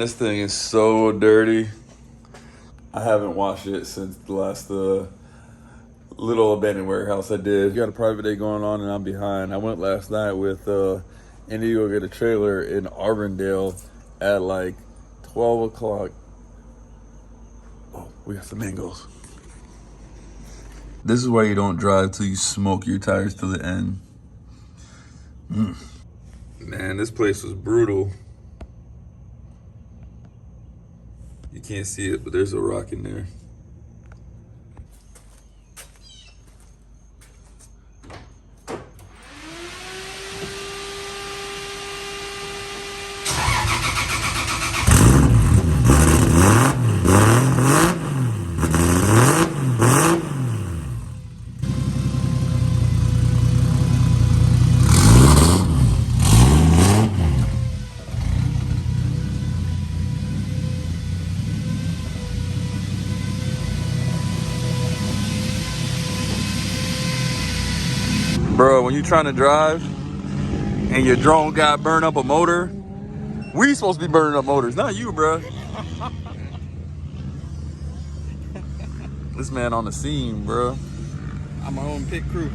this thing is so dirty. I haven't washed it since the last little abandoned warehouse I did. Got a private day going on and I'm behind. I went last night with Indigo get a trailer in Auburndale at like 12 o'clock. Oh, we got some mangoes. This is why you don't drive till you smoke your tires to the end. Man, this place was brutal. You can't see it, but there's a rock in there. Bro, when you trying to drive and your drone got burned up a motor, we supposed to be burning up motors, not you, bro. This man on the scene, bro. I'm my own pit crew.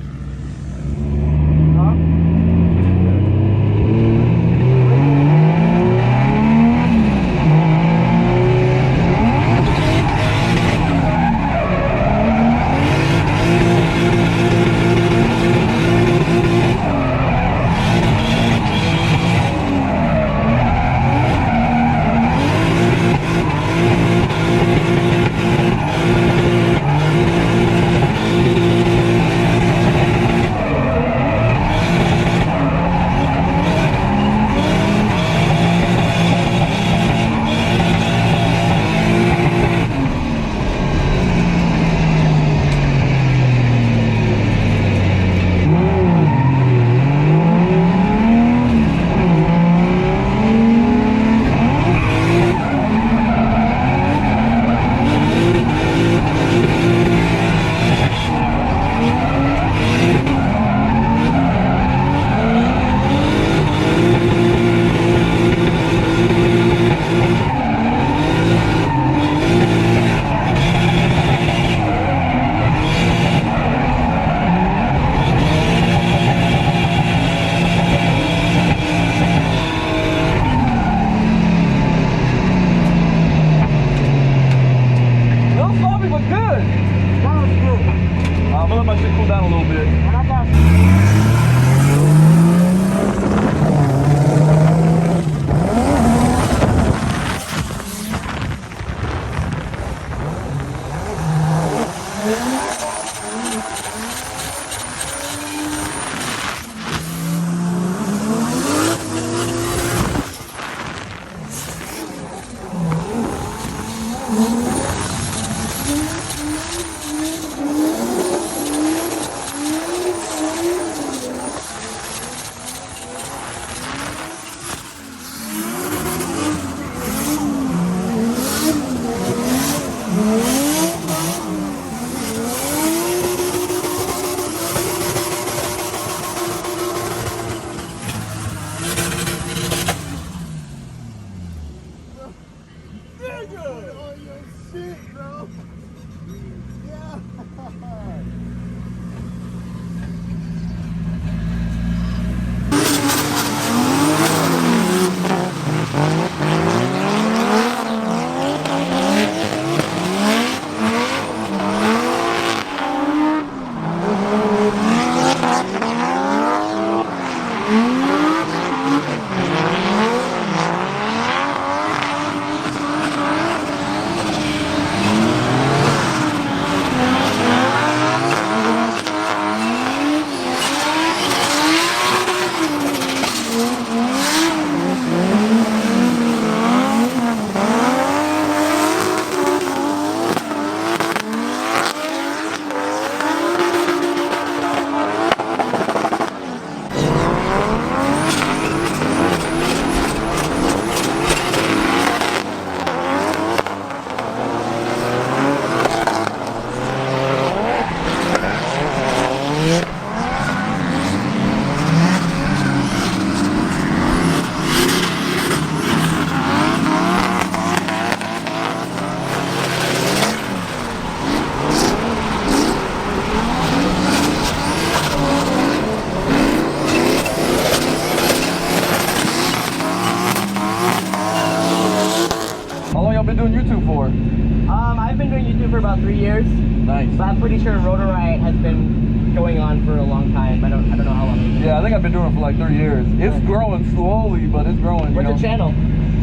I've been doing YouTube for about 3 years, Nice. but I'm pretty sure Rotor Riot has been going on for a long time. I don't know how long. It's been. Yeah, I think I've been doing it for like 3 years. It's growing slowly, but it's growing. What's you your know? channel?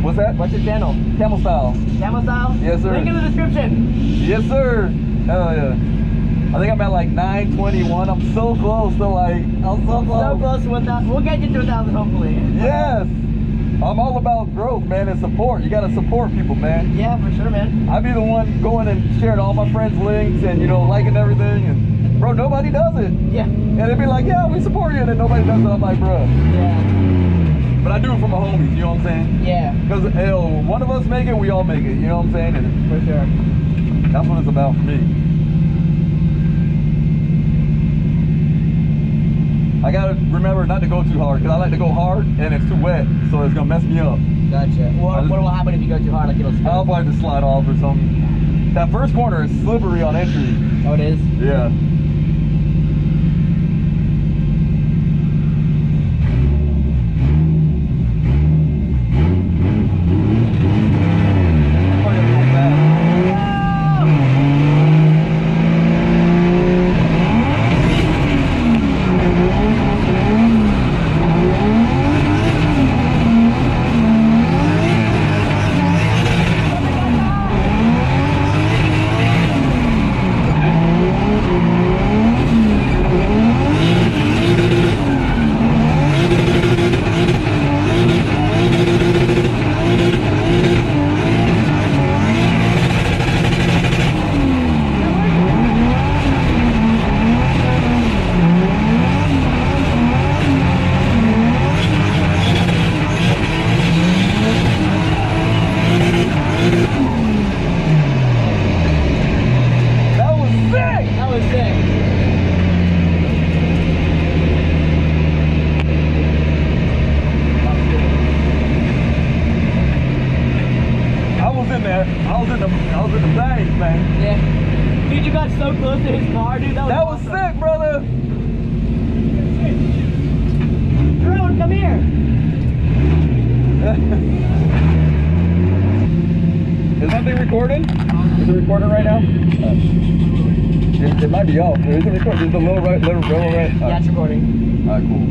What's that? What's your channel? Camel Style. Camel Style? Yes, sir. Link in the description. Yes, sir. Hell yeah. I think I'm at like 921. I'm so close to like, I'm so close. So close to 1,000. We'll get you to 1,000 hopefully. Yes. I'm all about growth, man, and support. You got to support people, man. Yeah, for sure, man. I be the one going and sharing all my friends' links and, you know, liking everything. And, bro, nobody does it. Yeah. And they'd be like, yeah, we support you. And then nobody does it. I'm like, bro. Yeah. But I do it for my homies, you know what I'm saying? Yeah. Because, hell, one of us make it, we all make it. You know what I'm saying? And For sure. that's what it's about for me. I gotta remember not to go too hard because I like to go hard and it's too wet, so it's gonna mess me up. Gotcha. What will happen if you go too hard? Like it'll spin? I'll probably just slide off or something. That first corner is slippery on entry. Oh, it is? Yeah. That was sick! That was sick. I was in there. I was in the things, man. Yeah. Dude, you got so close to his car, dude. That was awesome. sick, brother. Drone, come here. Is that thing recording? Is it recording right now? It might be off. Is it recording? Is the little right? Yeah, it's recording. Alright, cool.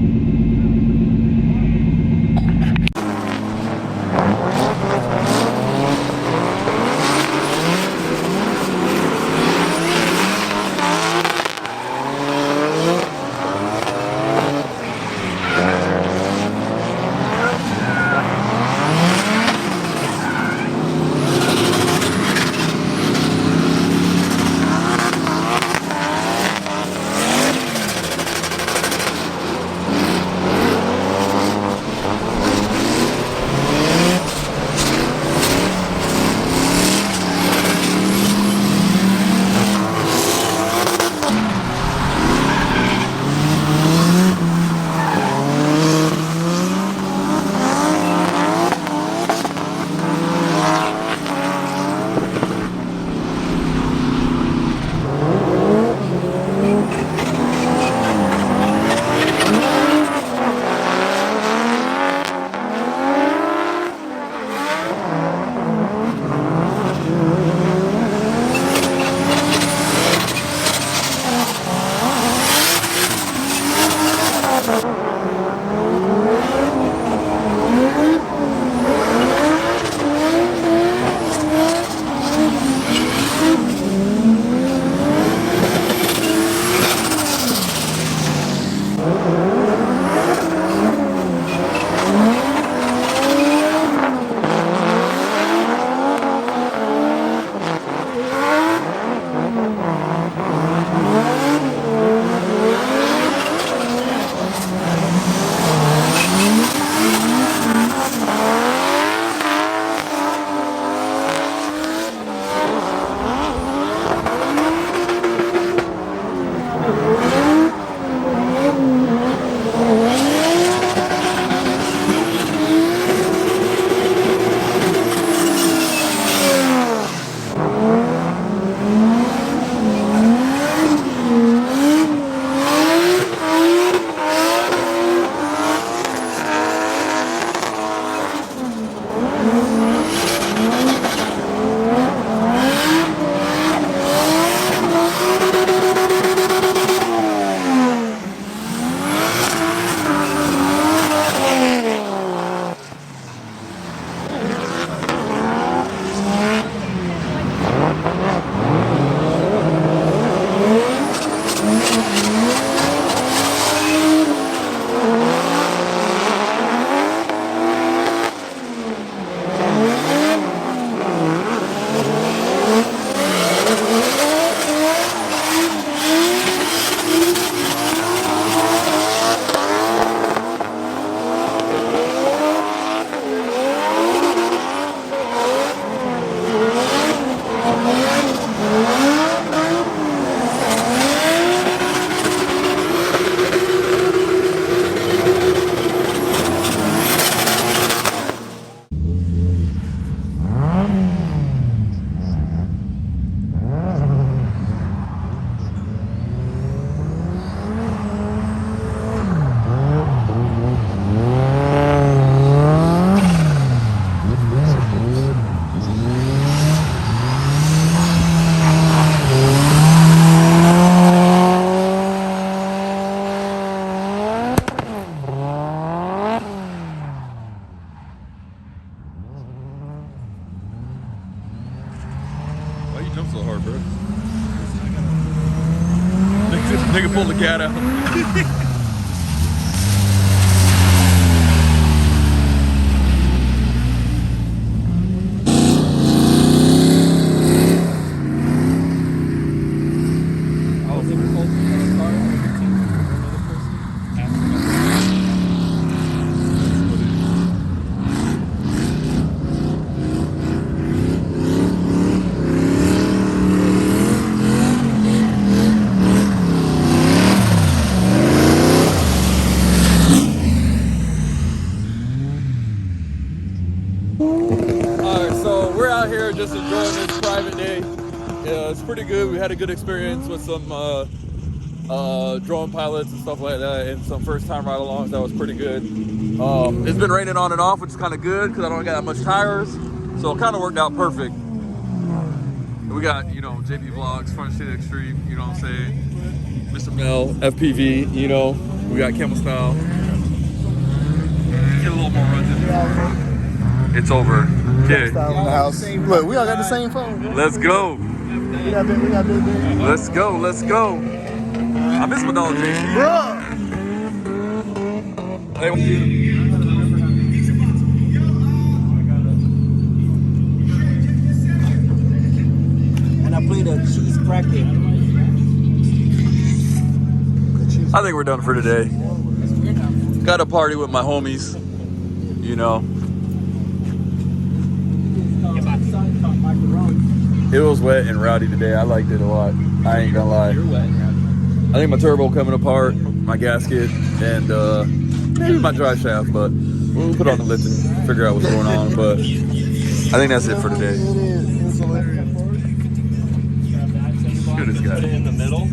bro. Nigga pulled the cat out. I was in Colton in a car with another person. Asking Alright, so we're out here just enjoying this private day. Yeah, it's pretty good. We had a good experience with some drone pilots and stuff like that, and some first-time ride-alongs. That was pretty good. It's been raining on and off, which is kind of good because I don't got that much tires, so it kind of worked out perfect. We got, you know, JP Vlogs, Front City Extreme, you know what I'm saying? Mr. Mel, FPV, you know, we got Camel Style. Get a little more runs in. It's over. Okay. In the house. Look, we all got the same phone. Let's go. We got big. Let's go. Let's go. I miss my dog, JP. Bruh! Hey. And I played a cheese cracker. I think we're done for today. Got a party with my homies, you know. It was wet and rowdy today. I liked it a lot. I ain't gonna lie. You're wet. I think my turbo coming apart, my gasket, and maybe my drive shaft, but we'll put on the lift and figure out what's going on. But I think that's it for today. It is. Look at this guy. in the middle.